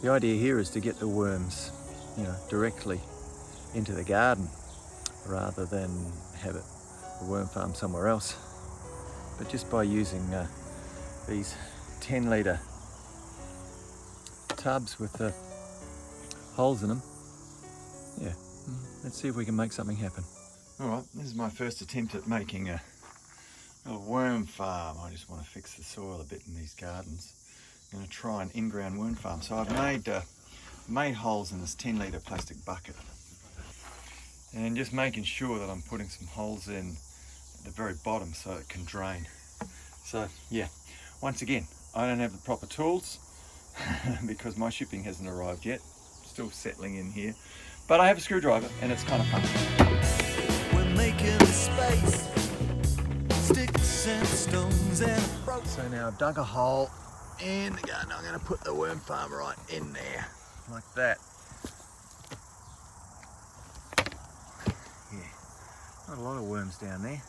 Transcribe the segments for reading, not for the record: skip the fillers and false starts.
The idea here is to get the worms, directly into the garden rather than have a worm farm somewhere else. But just by using these 10-litre tubs with the holes in them, let's see if we can make something happen. Alright, this is my first attempt at making a worm farm. I just want to fix the soil a bit in these gardens. I'm going to try an in-ground worm farm. So I've made holes in this 10-litre plastic bucket, and just making sure that I'm putting some holes in at the very bottom so it can drain. So yeah, once again, I don't have the proper tools because my shipping hasn't arrived yet. Still settling in here, but I have a screwdriver and it's kind of fun. We're making space, sticks and stones and a... So now I've dug a hole in the garden. I'm going to put the worm farm right in there, like that. Yeah, not a lot of worms down there,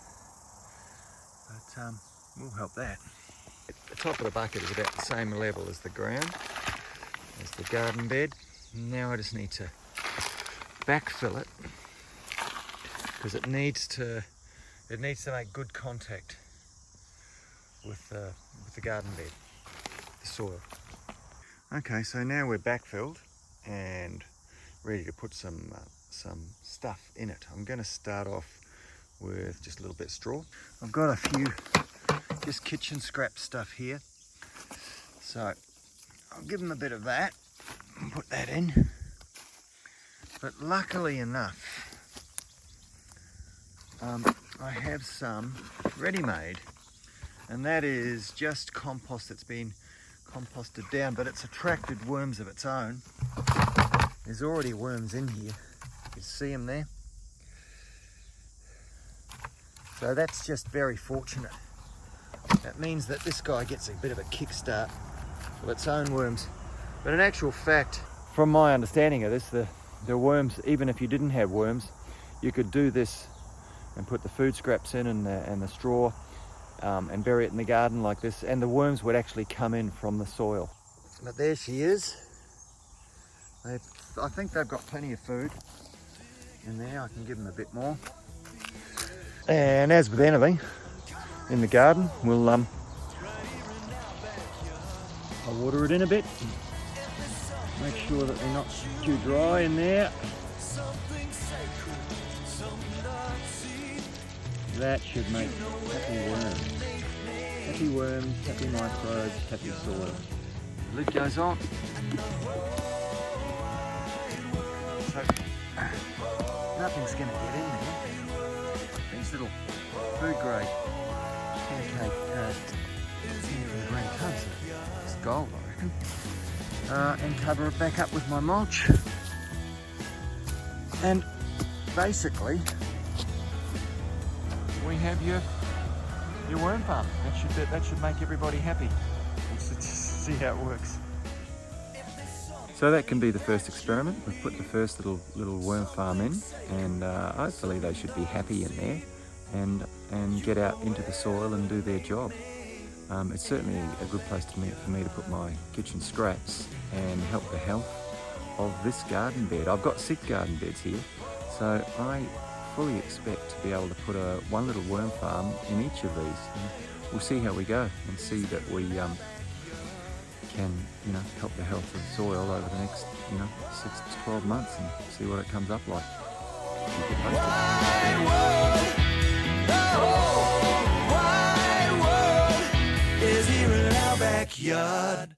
but we'll help that. The top of the bucket is about the same level as the ground, as the garden bed. Now I just need to backfill it because it needs to make good contact with the garden bed, the soil. Okay, so now we're backfilled and ready to put some stuff in it. I'm going to start off with just a little bit of straw. I've got a few just kitchen scrap stuff here, so I'll give them a bit of that and put that in. But luckily enough, I have some ready-made, and that is just compost that's been composted down, but it's attracted worms of its own. There's already worms in here. You can see them there. So that's just very fortunate. That means that this guy gets a bit of a kickstart of its own worms. But in actual fact, from my understanding of this, the worms, even if you didn't have worms, you could do this and put the food scraps in and the straw and bury it in the garden like this, and the worms would actually come in from the soil. But there she is. I think they've got plenty of food in there. I can give them a bit more. And as with anything in the garden, I'll water it in a bit. Make sure that they're not too dry in there. That should make happy worms. Happy worms, happy microbes, happy soil. The lid goes on. So, nothing's going to get in there. These little food grade pancake green tubs are just gold, I reckon. And cover it back up with my mulch. And basically, we have your worm farm. That should make everybody happy. Let's see how it works. So that can be the first experiment. We've put the first little worm farm in, and hopefully they should be happy in there and get out into the soil and do their job. It's certainly a good place for me to put my kitchen scraps and help the health of this garden bed. I've got 6 garden beds here, so I fully expect to be able to put one little worm farm in each of these. And we'll see how we go and see that we can help the health of the soil over the next 6 to 12 months and see what it comes up like. Keep it posted. Is here in our backyard.